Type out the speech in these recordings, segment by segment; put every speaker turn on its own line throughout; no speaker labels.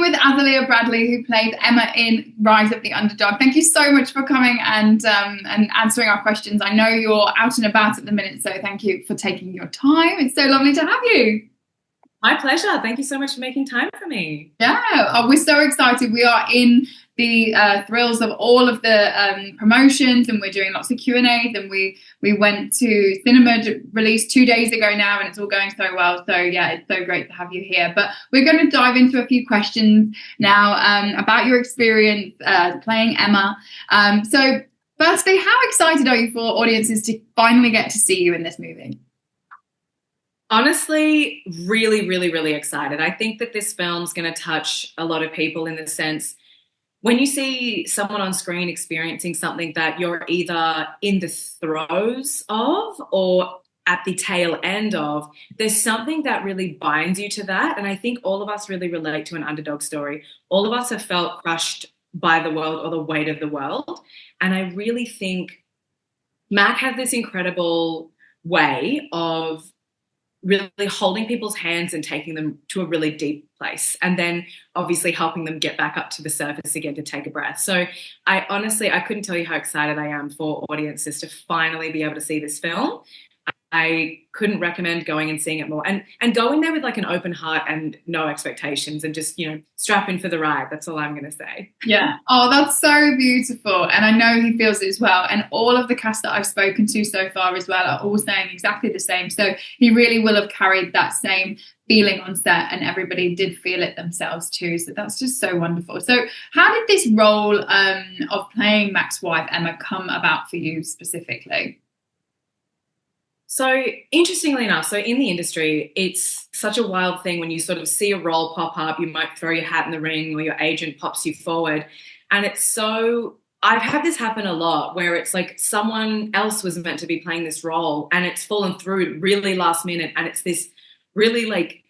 with Azaleia Bradley, who played Emma in Rise of the Underdog. Thank you so much for coming and answering our questions. I know you're out and about at the minute, so thank you for taking your time. It's so lovely to have you.
My pleasure. Thank you so much for making time for me.
Yeah, we're so excited. We are in the thrills of all of the promotions, and we're doing lots of Q&As, and we went to cinema release 2 days ago now, and it's all going so well. So yeah, it's so great to have you here. But we're going to dive into a few questions now about your experience playing Emma. So firstly, how excited are you for audiences to finally get to see you in this movie?
Honestly, really, really, really excited. I think that this film's going to touch a lot of people in the sense when you see someone on screen experiencing something that you're either in the throes of or at the tail end of, there's something that really binds you to that. And I think all of us really relate to an underdog story. All of us have felt crushed by the world or the weight of the world. And I really think Mack had this incredible way of really holding people's hands and taking them to a really deep place, and then obviously helping them get back up to the surface again to take a breath. So I couldn't tell you how excited I am for audiences to finally be able to see this film. I couldn't recommend going and seeing it more, and go in there with like an open heart and no expectations, and just, strap in for the ride. That's all I'm going to say.
Yeah. Oh, that's so beautiful. And I know he feels it as well. And all of the cast that I've spoken to so far as well are all saying exactly the same. So he really will have carried that same feeling on set, and everybody did feel it themselves too. So that's just so wonderful. So how did this role of playing Mack's wife, Emma, come about for you specifically?
So interestingly enough, so in the industry, it's such a wild thing when you sort of see a role pop up. You might throw your hat in the ring, or your agent pops you forward. And I've had this happen a lot, where it's like someone else was meant to be playing this role and it's fallen through really last minute. And it's this really like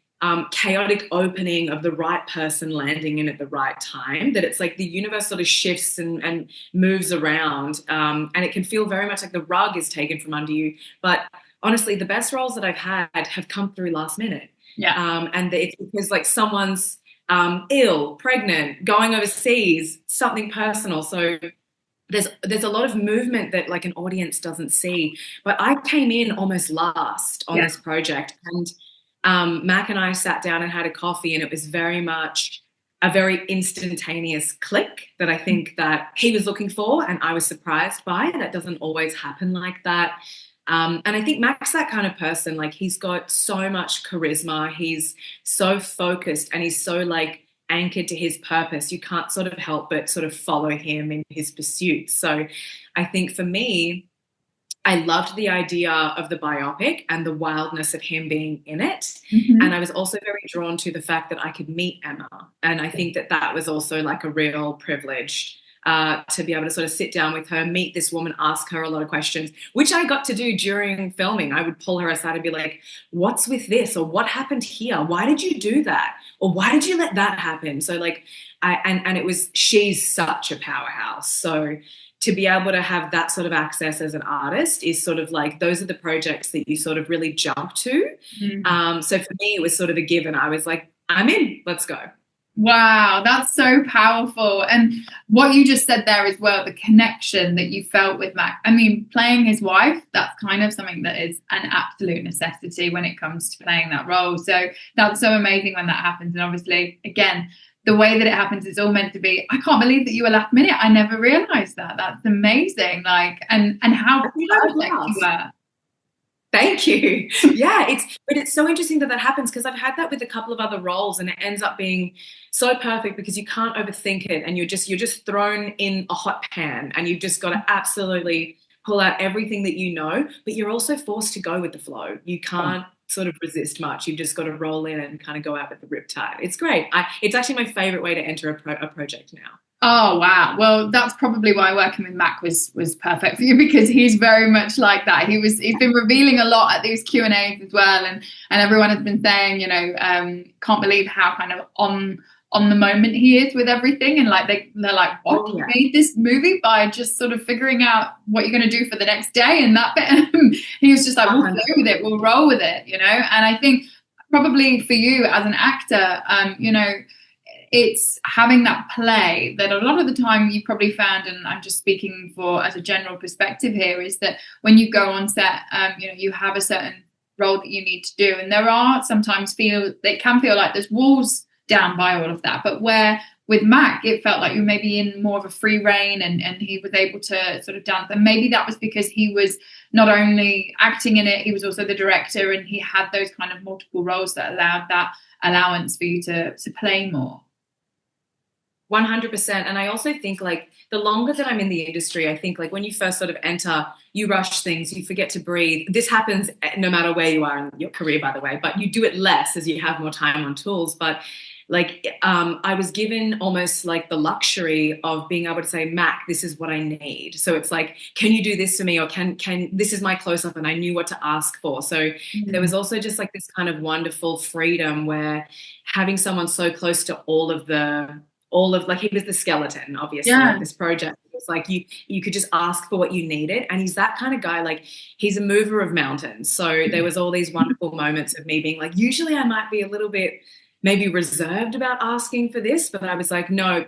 chaotic opening of the right person landing in at the right time, that it's like the universe sort of shifts and moves around. And it can feel very much like the rug is taken from under you. But honestly, the best roles that I've had have come through last minute.
Yeah.
And it's because like someone's ill, pregnant, going overseas, something personal. So there's a lot of movement that like an audience doesn't see. But I came in almost last on this project, and Mack and I sat down and had a coffee, and it was very much a very instantaneous click that I think that he was looking for, and I was surprised by. That doesn't always happen like that. And I think Mack's that kind of person. Like, he's got so much charisma. He's so focused, and he's so like anchored to his purpose. You can't sort of help but sort of follow him in his pursuits. So I think for me, I loved the idea of the biopic and the wildness of him being in it. Mm-hmm. And I was also very drawn to the fact that I could meet Emma. And I think that was also like a real privilege to be able to sort of sit down with her, meet this woman, ask her a lot of questions, which I got to do during filming. I would pull her aside and be like, what's with this? Or what happened here? Why did you do that? Or why did you let that happen? So like, she's such a powerhouse. So to be able to have that sort of access as an artist is sort of like, those are the projects that you sort of really jump to. Mm-hmm. So for me, it was sort of a given. I was like, I'm in, let's go.
Wow, that's so powerful. And what you just said there as well, the connection that you felt with Mack. I mean, playing his wife, that's kind of something that is an absolute necessity when it comes to playing that role. So that's so amazing when that happens. And obviously, again, the way that it happens is all meant to be. I can't believe that you were last minute. I never realized that. That's amazing. Like, and how perfect you were.
Thank you. Yeah, it's so interesting that happens, because I've had that with a couple of other roles, and it ends up being so perfect because you can't overthink it, and you're just thrown in a hot pan, and you've just got to absolutely pull out everything that you know, but you're also forced to go with the flow. You can't sort of resist much. You've just got to roll in and kind of go out with the riptide. It's great. It's actually my favorite way to enter a project now.
Oh, wow. Well, that's probably why working with Mack was perfect for you, because he's very much like that. He's been revealing a lot at these Q&As as well. And everyone has been saying, can't believe how kind of on the moment he is with everything. And like, they're like, what? You made this movie by just sort of figuring out what you're going to do for the next day and that bit. He was just like, we'll go with it. We'll roll with it, And I think probably for you as an actor, it's having that play that a lot of the time you probably found, and I'm just speaking for as a general perspective here, is that when you go on set, you have a certain role that you need to do, and there are sometimes it can feel like there's walls down by all of that, but where with Mack, it felt like you were maybe in more of a free reign, and he was able to sort of dance. And maybe that was because he was not only acting in it, he was also the director, and he had those kind of multiple roles that allowed that allowance for you to play more.
100%. And I also think like the longer that I'm in the industry, I think like when you first sort of enter, you rush things, you forget to breathe. This happens no matter where you are in your career, by the way, but you do it less as you have more time on tools. But like I was given almost like the luxury of being able to say, Mack, this is what I need. So it's like, can you do this for me? Or can this is my close up, and I knew what to ask for. So there was also just like this kind of wonderful freedom where having someone so close to all of like, he was the skeleton, obviously, of this project. It was like you could just ask for what you needed. And he's that kind of guy, like he's a mover of mountains. So there was all these wonderful moments of me being like, usually I might be a little bit maybe reserved about asking for this, but I was like, no,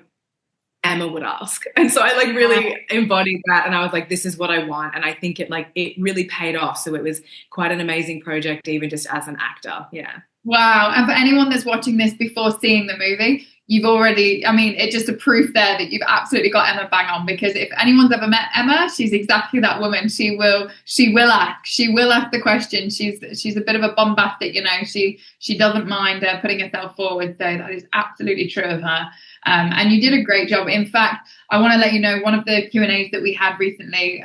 Emma would ask. And so I like really embodied that, and I was like, this is what I want. And I think it really paid off. So it was quite an amazing project, even just as an actor. Yeah.
Wow. And for anyone that's watching this before seeing the movie, you've already, it's just a proof there that you've absolutely got Emma bang on, because if anyone's ever met Emma, she's exactly that woman. She will ask the question. She's a bit of a bombastic, she doesn't mind putting herself forward. So that is absolutely true of her. And you did a great job. In fact, I want to let you know, one of the Q&As that we had recently,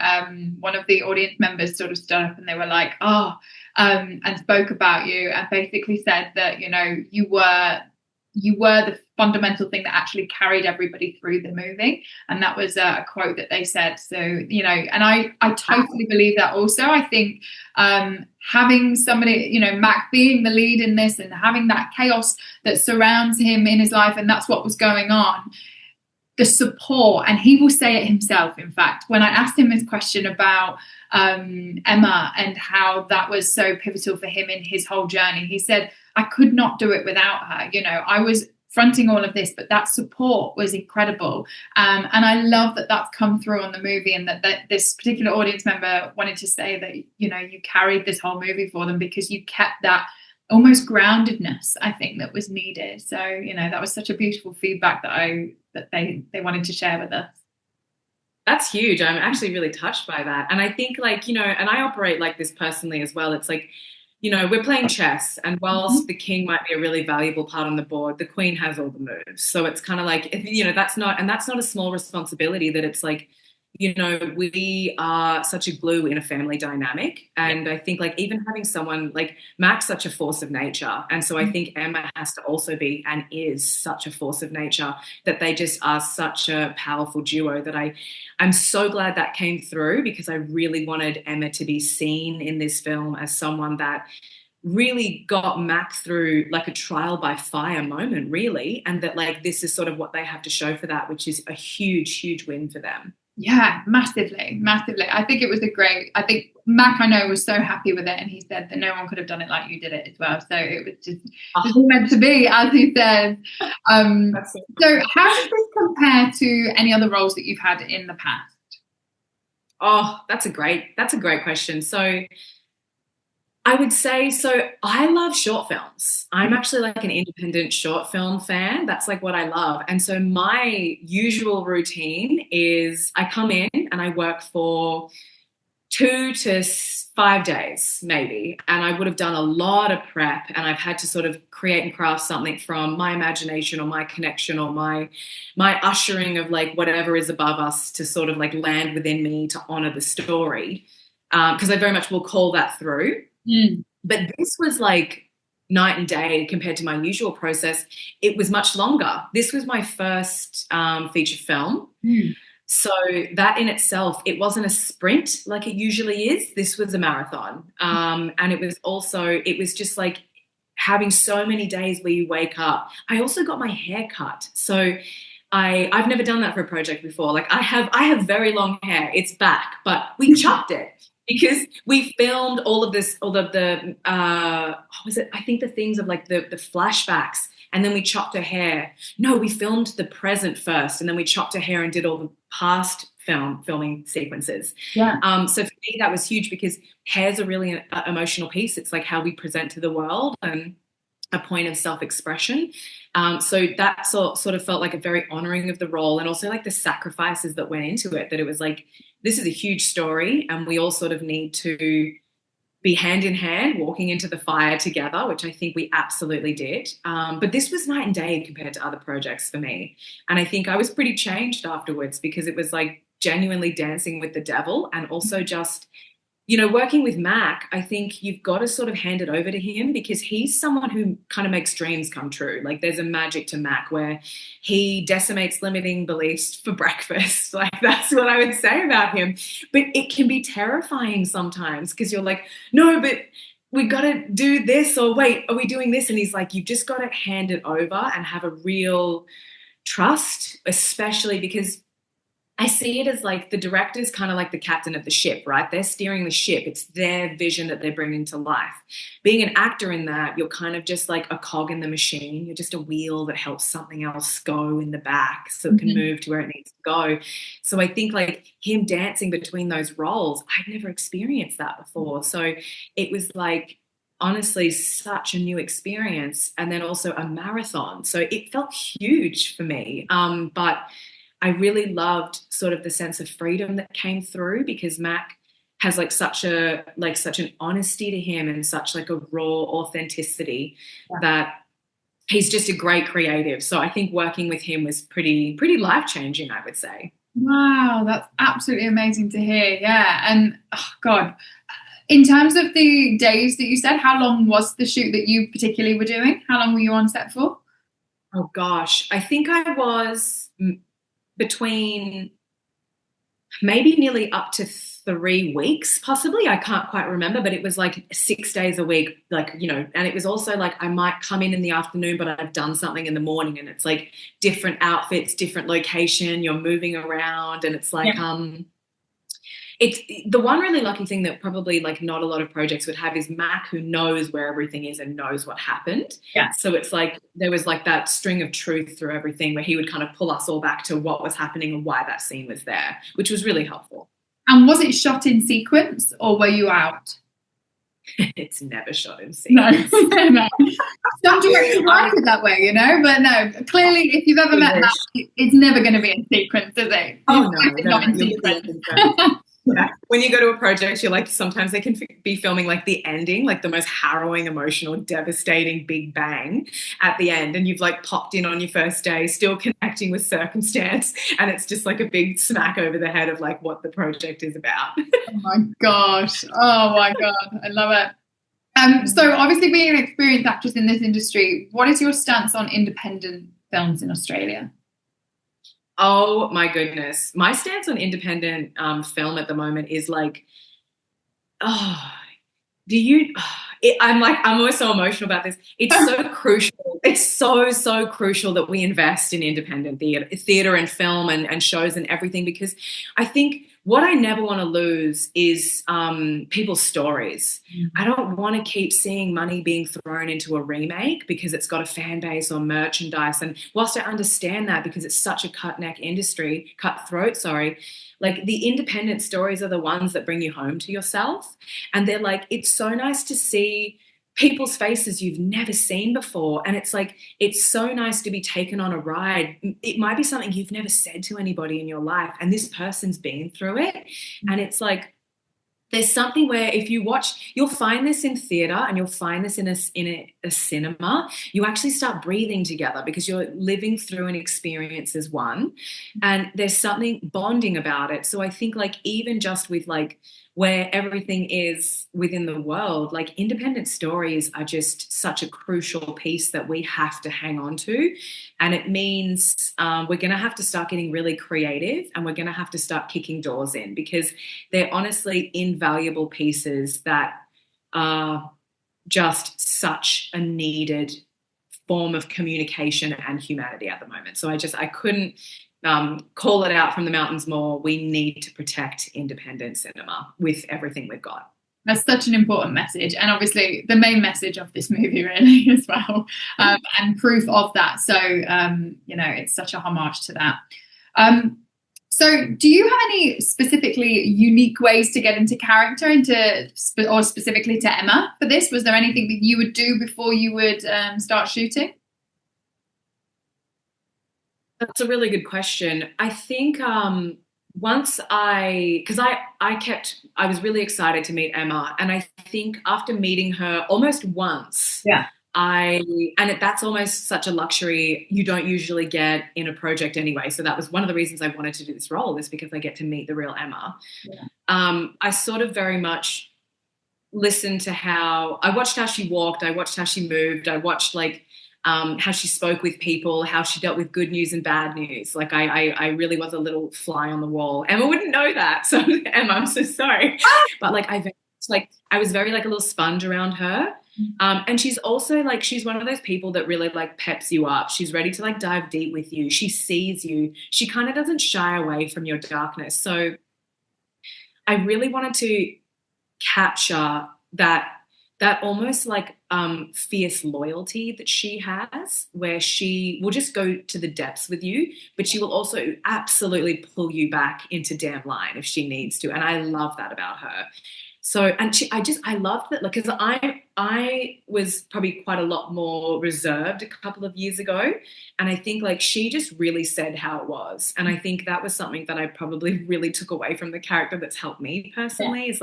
one of the audience members sort of stood up and they were like, and spoke about you, and basically said that, you were the fundamental thing that actually carried everybody through the movie. And that was a quote that they said. So, and I totally believe that also. I think having somebody, Mack being the lead in this and having that chaos that surrounds him in his life, and that's what was going on, the support, and he will say it himself. In fact, when I asked him this question about Emma and how that was so pivotal for him in his whole journey, he said, I could not do it without her. I was fronting all of this, but that support was incredible. And I love that that's come through on the movie, and that this particular audience member wanted to say that, you carried this whole movie for them because you kept that almost groundedness, I think, that was needed. So, that was such a beautiful feedback that they wanted to share with us.
That's huge. I'm actually really touched by that. And I think and I operate like this personally as well. It's like, we're playing chess, and whilst the king might be a really valuable part on the board, the queen has all the moves. So it's kind of like, that's not a small responsibility, that it's like, we are such a glue in a family dynamic. And I think like even having someone like Mack's such a force of nature. And so I think Emma has to also be, and is, such a force of nature, that they just are such a powerful duo that I'm so glad that came through, because I really wanted Emma to be seen in this film as someone that really got Mack through like a trial by fire moment, really. And that like this is sort of what they have to show for that, which is a huge, huge win for them. Yeah,
massively. I think it was I think Mack, I know, was so happy with it, and he said that no one could have done it like you did it as well. So it was just meant to be, as he said. So how does this compare to any other roles that you've had in the past?
Oh, that's a great question. So I would say, so I love short films. I'm actually like an independent short film fan. That's like what I love. And so my usual routine is I come in and I work for 2 to 5 days, maybe. And I would have done a lot of prep, and I've had to sort of create and craft something from my imagination or my connection or my ushering of like whatever is above us to sort of like land within me to honor the story. Because I very much will call that through. But this was like night and day compared to my usual process. It was much longer. This was my first feature film. So that in itself, it wasn't a sprint like it usually is. This was a marathon. And it was just like having so many days where you wake up. I also got my hair cut. So I've never done that for a project before. Like I have very long hair. It's back, but we chopped it. Because we filmed all of the I think the things of like the flashbacks and then we chopped her hair. No, we filmed the present first, and then we chopped her hair and did all the past filming sequences.
Yeah.
So for me, that was huge because hair's a really emotional piece. It's like how we present to the world and a point of self-expression. So that sort of felt like a very honoring of the role, and also like the sacrifices that went into it, that it was like, this is a huge story and we all sort of need to be hand in hand walking into the fire together, which I think we absolutely did. But this was night and day compared to other projects for me. And I think I was pretty changed afterwards, because it was like genuinely dancing with the devil, and also just, you know, working with Mack, I think you've got to sort of hand it over to him, because he's someone who kind of makes dreams come true. Like, there's a magic to Mack where he decimates limiting beliefs for breakfast. Like, that's what I would say about him. But it can be terrifying sometimes, because you're like, no, but we got to do this, or wait, are we doing this? And he's like, you've just got to hand it over and have a real trust, especially because I see it as like the director's kind of like the captain of the ship, right? They're steering the ship. It's their vision that they're bringing to life. Being an actor in that, you're kind of just like a cog in the machine. You're just a wheel that helps something else go in the back so it can move to where it needs to go. So I think like him dancing between those roles, I'd never experienced that before. So it was like, honestly, such a new experience, and then also a marathon. So it felt huge for me. But I really loved sort of the sense of freedom that came through, because Mack has like such an honesty to him, and such like a raw authenticity, that he's just a great creative. So I think working with him was pretty life-changing, I would say.
Wow, that's absolutely amazing to hear. Yeah. And oh God, in terms of the days that you said, how long was the shoot that you particularly were doing? How long were you on set for?
Oh gosh, I think I was between maybe nearly up to 3 weeks, possibly. I can't quite remember, but it was like 6 days a week, like, you know, and it was also like I might come in the afternoon, but I've done something in the morning, and it's like different outfits, different location, you're moving around, and it's like, it's the one really lucky thing that probably like not a lot of projects would have is Mack, who knows where everything is and knows what happened.
Yeah.
So it's like there was like that string of truth through everything, where he would kind of pull us all back to what was happening and why that scene was there, which was really helpful.
And was it shot in sequence, or were you out?
It's never shot in sequence.
No, no. Some directors like it that way, you know, but no, clearly if you've ever met Mack, it's never going to be in sequence, is it?
Oh, no, not in sequence. Yeah. When you go to a project, you're like, sometimes they can be filming like the ending, like the most harrowing, emotional, devastating big bang at the end. And you've like popped in on your first day, still connecting with circumstance. And it's just like a big smack over the head of like what the project is about.
Oh my gosh. Oh my God. I love it. So obviously being an experienced actress in this industry, what is your stance on independent films in Australia?
Oh my goodness. My stance on independent film at the moment is like, I'm always so emotional about this. It's so crucial. It's so crucial that we invest in independent theatre and film and shows and everything, because I think what I never want to lose is people's stories. I don't want to keep seeing money being thrown into a remake because it's got a fan base or merchandise. And whilst I understand that, because it's such a cutthroat, like the independent stories are the ones that bring you home to yourself. And they're like, it's so nice to see people's faces you've never seen before. And it's like, it's so nice to be taken on a ride. It might be something you've never said to anybody in your life, and this person's been through it. And it's like, there's something where if you watch, you'll find this in theatre and you'll find this in a cinema. You actually start breathing together because you're living through an experience as one, and there's something bonding about it. So I think like even just with like where everything is within the world, like independent stories are just such a crucial piece that we have to hang on to. And it means we're going to have to start getting really creative, and we're going to have to start kicking doors in, because they're honestly invaluable pieces that are just such a needed form of communication and humanity at the moment. So I couldn't call it out from the mountains more. We need to protect independent cinema with everything we've got.
That's such an important message, and obviously the main message of this movie, really, as well, and proof of that. So, it's such a homage to that. So, do you have any specifically unique ways to get into character, or specifically to Emma for this? Was there anything that you would do before you would start shooting?
That's a really good question. I think once because I was really excited to meet Emma, and I think after meeting her almost once,
Yeah.
That's almost such a luxury you don't usually get in a project anyway. So that was one of the reasons I wanted to do this role, is because I get to meet the real Emma.
Yeah.
I sort of very much listened to I watched how she walked, I watched how she moved, I watched how she spoke with people, how she dealt with good news and bad news. Like I really was a little fly on the wall. Emma wouldn't know that. So Emma, I'm so sorry. But I was very like a little sponge around her. And she's also she's one of those people that really peps you up. She's ready to dive deep with you. She sees you. She kind of doesn't shy away from your darkness. So I really wanted to capture that almost fierce loyalty that she has, where she will just go to the depths with you, but she will also absolutely pull you back into damn line if she needs to. And I love that about her. So, and I loved that, because I was probably quite a lot more reserved a couple of years ago. And I think she just really said how it was. And I think that was something that I probably really took away from the character that's helped me personally, is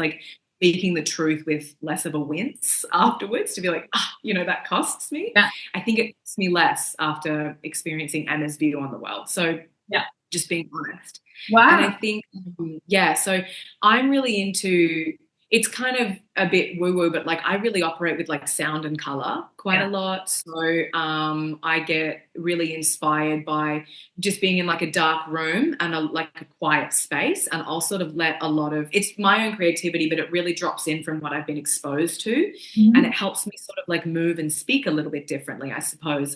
speaking the truth with less of a wince afterwards, to be that costs me.
Yeah.
I think it costs me less after experiencing Emma's view on the world. So
yeah,
just being honest.
Wow.
And I think, so I'm really into, it's kind of a bit woo-woo, but I really operate with sound and color quite a lot. So I get really inspired by just being in a dark room and a quiet space, and I'll sort of let a lot of, it's my own creativity, but it really drops in from what I've been exposed to, and it helps me sort of move and speak a little bit differently, I suppose.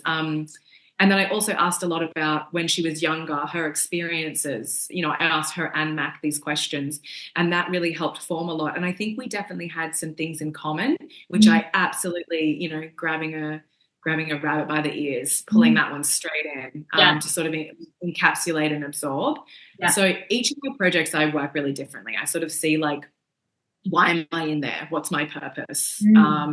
And then I also asked a lot about when she was younger, her experiences. I asked her and Mack these questions, and that really helped form a lot. And I think we definitely had some things in common, which I absolutely, grabbing a rabbit by the ears, pulling that one straight in, to sort of encapsulate and absorb. Yeah. So each of the projects I work really differently. I sort of see why am I in there? What's my purpose?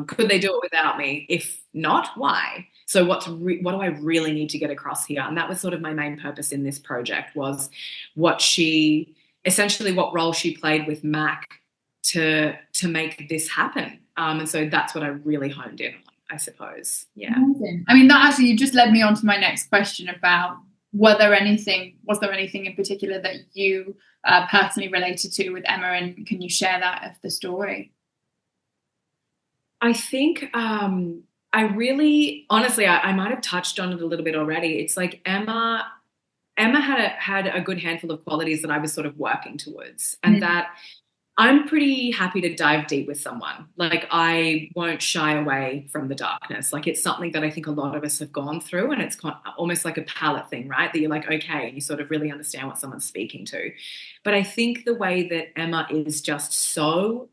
Could they do it without me? If not, why? So what do I really need to get across here? And that was sort of my main purpose in this project, was what role she played with Mack to make this happen. And so that's what I really honed in on, I suppose. Yeah.
Amazing. I mean, that actually, you just led me on to my next question about was there anything in particular that you personally related to with Emma, and can you share that of the story?
I think I really, honestly, I might have touched on it a little bit already. It's Emma had a good handful of qualities that I was sort of working towards, and that I'm pretty happy to dive deep with someone. I won't shy away from the darkness. It's something that I think a lot of us have gone through, and it's almost like a palate thing, right? That you're okay, and you sort of really understand what someone's speaking to. But I think the way that Emma is just so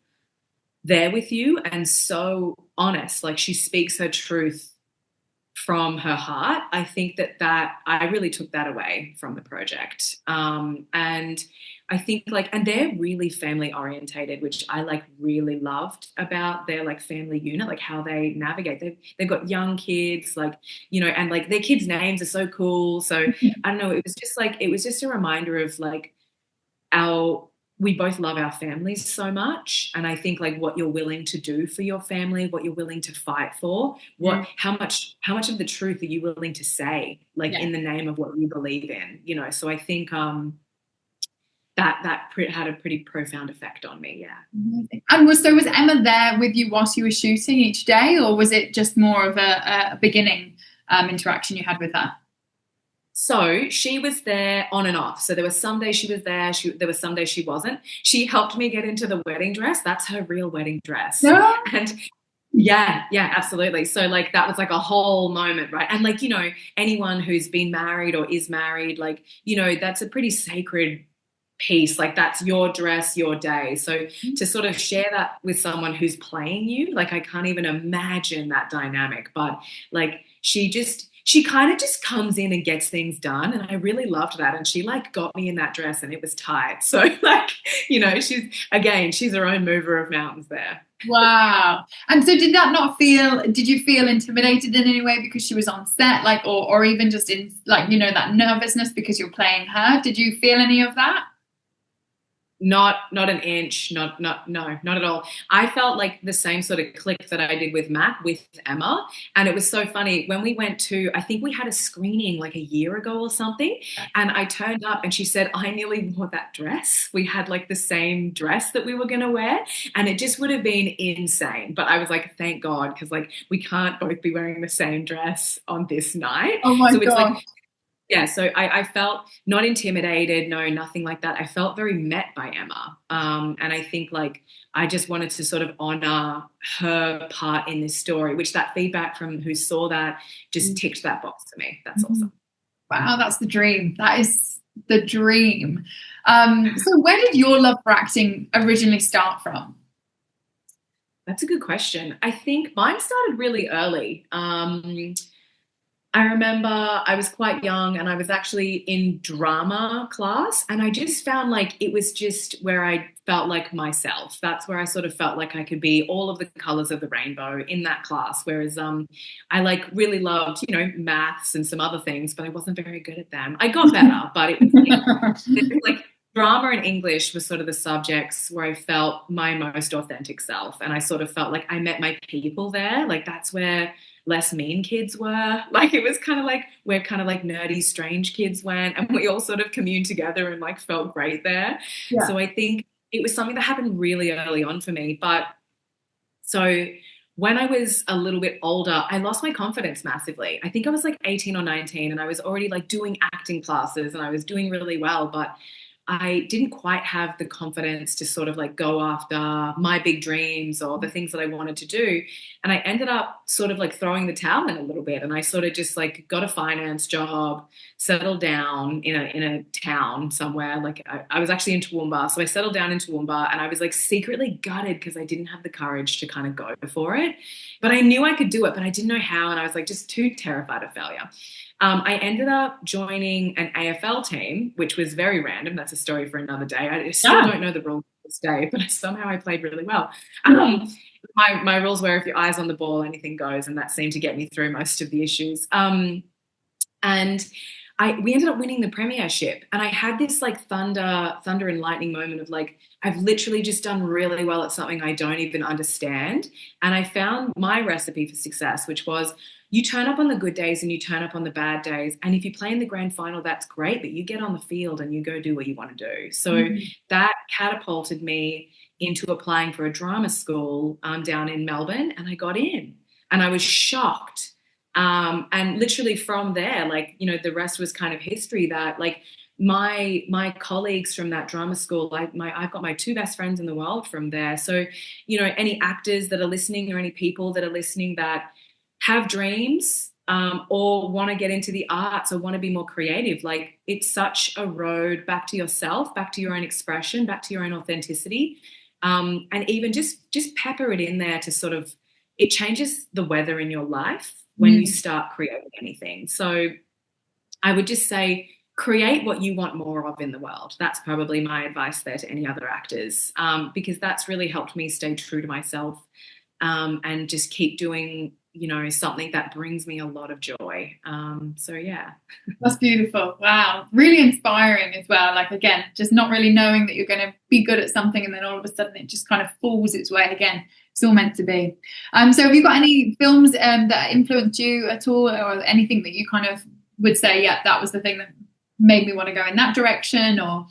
there with you and so honest, she speaks her truth from her heart. I think that I really took that away from the project. And I think and they're really family orientated, which I really loved about their family unit, how they navigate. They've got young kids, and their kids' names are so cool. So I don't know, it was just a reminder of we both love our families so much. And I think what you're willing to do for your family, what you're willing to fight for, how much of the truth are you willing to say, in the name of what you believe in, so I think that had a pretty profound effect on me. Yeah.
And was Emma there with you whilst you were shooting each day, or was it just more of a beginning interaction you had with her?
So she was there on and off. So there were some days she was there. There were some days she wasn't. She helped me get into the wedding dress. That's her real wedding dress.
Yeah.
And yeah, absolutely. So that was a whole moment, right? And anyone who's been married or is married, that's a pretty sacred piece, like that's your dress, your day. So to sort of share that with someone who's playing you, like I can't even imagine that dynamic. But like she kind of just comes in and gets things done, and I really loved that. And she like got me in that dress and it was tight. So like, you know, she's her own mover of mountains there.
Wow. And so did you feel intimidated in any way because she was on set, like, or even just in like, you know, that nervousness because you're playing her? Did you feel any of that?
Not an inch, no, not at all. I felt like the same sort of click that I did with Mack with Emma. And it was so funny when we went to, I think we had a screening like a year ago or something. And I turned up and she said, I nearly wore that dress. We had like the same dress that we were going to wear. And it just would have been insane. But I was like, thank God, because like we can't both be wearing the same dress on this night.
Oh my
So it's
God.
like, yeah, so I felt not intimidated, no, nothing like that. I felt very met by Emma. And I think like I just wanted to sort of honor her part in this story, which that feedback from who saw that just ticked that box for me. That's awesome.
Wow, that's the dream. That is the dream. So where did your love for acting originally start from?
That's a good question. I think mine started really early. I remember I was quite young and I was actually in drama class, and I just found like it was just where I felt like myself. That's where I sort of felt like I could be all of the colors of the rainbow in that class. Whereas I like really loved, you know, maths and some other things, but I wasn't very good at them. I got better, but it was like drama and English was sort of the subjects where I felt my most authentic self. And I sort of felt like I met my people there. Like that's where less mean kids were. Like it was kind of like where kind of like nerdy, strange kids went, and we all sort of communed together and like felt great there.
Yeah.
So I think it was something that happened really early on for me. But so when I was a little bit older, I lost my confidence massively. I think I was like 18 or 19 and I was already like doing acting classes and I was doing really well, but I didn't quite have the confidence to sort of like go after my big dreams or the things that I wanted to do. And I ended up sort of like throwing the towel in a little bit. And I sort of just like got a finance job, settled down in a town somewhere. Like I was actually in Toowoomba. So I settled down in Toowoomba and I was like secretly gutted because I didn't have the courage to kind of go for it. But I knew I could do it, but I didn't know how. And I was like just too terrified of failure. I ended up joining an AFL team, which was very random. That's a story for another day. I still don't know the rules to this day, but somehow I played really well. My rules were if your eye's on the ball, anything goes, and that seemed to get me through most of the issues. And we ended up winning the premiership, and I had this like thunder and lightning moment of like, I've literally just done really well at something I don't even understand. And I found my recipe for success, which was you turn up on the good days and you turn up on the bad days. And if you play in the grand final, that's great, but you get on the field and you go do what you want to do. So that catapulted me into applying for a drama school down in Melbourne, and I got in and I was shocked. And literally from there, like, you know, the rest was kind of history. That like my colleagues from that drama school, I've got my two best friends in the world from there. So, you know, any actors that are listening or any people that are listening that have dreams or want to get into the arts or want to be more creative, like it's such a road back to yourself, back to your own expression, back to your own authenticity. And even just pepper it in there to sort of, it changes the weather in your life when you start creating anything. So I would just say create what you want more of in the world. That's probably my advice there to any other actors, because that's really helped me stay true to myself and just keep doing, you know, something that brings me a lot of joy. So yeah.
That's beautiful. Wow. Really inspiring as well. Like, again, just not really knowing that you're going to be good at something and then all of a sudden it just kind of falls its way again. It's all meant to be. So have you got any films that influenced you at all, or anything that you kind of would say, yeah, that was the thing that made me want to go in that direction? Or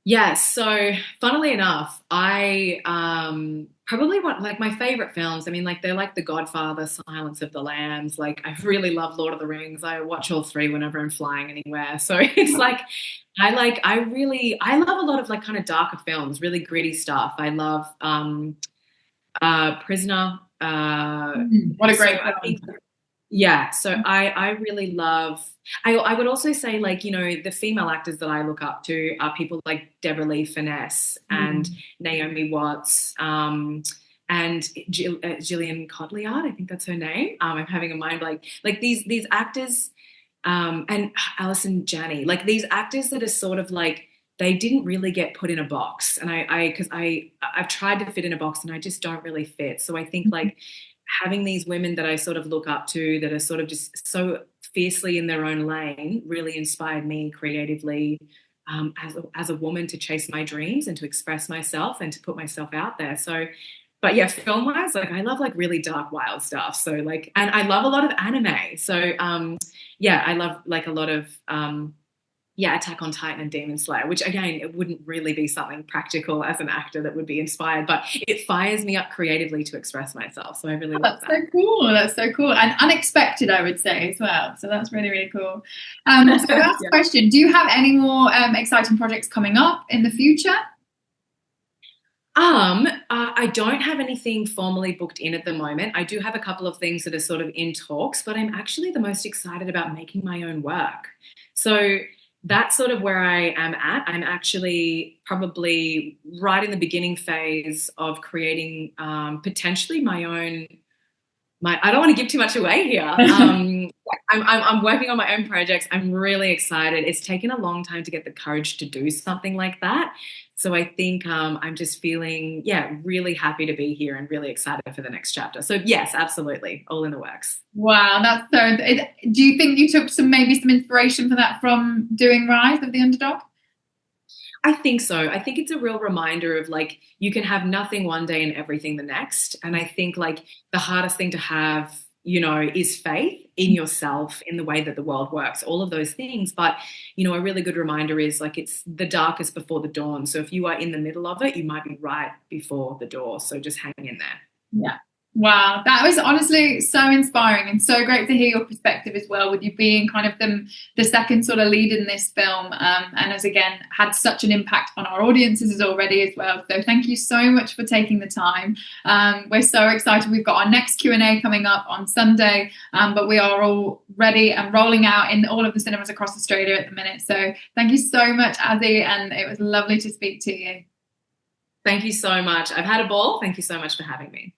Yes. So funnily enough, I probably want like my favorite films. I mean, like they're like The Godfather, Silence of the Lambs. Like I really love Lord of the Rings. I watch all three whenever I'm flying anywhere. So it's like I love a lot of like kind of darker films, really gritty stuff. I love Prisoner.
what a great film.
Yeah, so I really love. I would also say, like, the female actors that I look up to are people like Deborah Lee Finesse and
Mm.
Naomi Watts, and Gillian Codliard. I think that's her name. I'm having a mind blank. Like these actors, and Alison Janney, like these actors that are sort of like they didn't really get put in a box, and because I've tried to fit in a box and I just don't really fit. So I think like having these women that I sort of look up to that are sort of just so fiercely in their own lane really inspired me creatively, as a woman, to chase my dreams and to express myself and to put myself out there. So, but yeah, film wise, like I love like really dark, wild stuff. So like, and I love a lot of anime. So yeah, I love like a lot of yeah, Attack on Titan and Demon Slayer, which again, it wouldn't really be something practical as an actor that would be inspired, but it fires me up creatively to express myself. So I really love
That's so
that.
cool. That's so cool. And unexpected, I would say, as well. So that's really, really cool. So last
Yeah.
question. Do you have any more exciting projects coming up in the future?
I don't have anything formally booked in at the moment. I do have a couple of things that are sort of in talks, but I'm actually the most excited about making my own work. So that's sort of where I am at. I'm actually probably right in the beginning phase of creating potentially my own. I don't want to give too much away here. I'm working on my own projects. I'm really excited. It's taken a long time to get the courage to do something like that. So I think I'm just feeling, yeah, really happy to be here and really excited for the next chapter. So yes, absolutely, all in the works.
Wow, that's so. Do you think you took maybe some inspiration for that from doing Rise of the Underdog?
I think so. I think it's a real reminder of like you can have nothing one day and everything the next. And I think like the hardest thing to have, is faith in yourself, in the way that the world works, all of those things. But, a really good reminder is like it's the darkest before the dawn. So if you are in the middle of it, you might be right before the door. So just hang in there.
Yeah. Wow, that was honestly so inspiring and so great to hear your perspective as well, with you being kind of the second sort of lead in this film, and has again had such an impact on our audiences already as well. So thank you so much for taking the time. We're so excited. We've got our next Q&A coming up on Sunday, but we are all ready and rolling out in all of the cinemas across Australia at the minute. So thank you so much, Azzy, and it was lovely to speak to you.
Thank you so much. I've had a ball. Thank you so much for having me.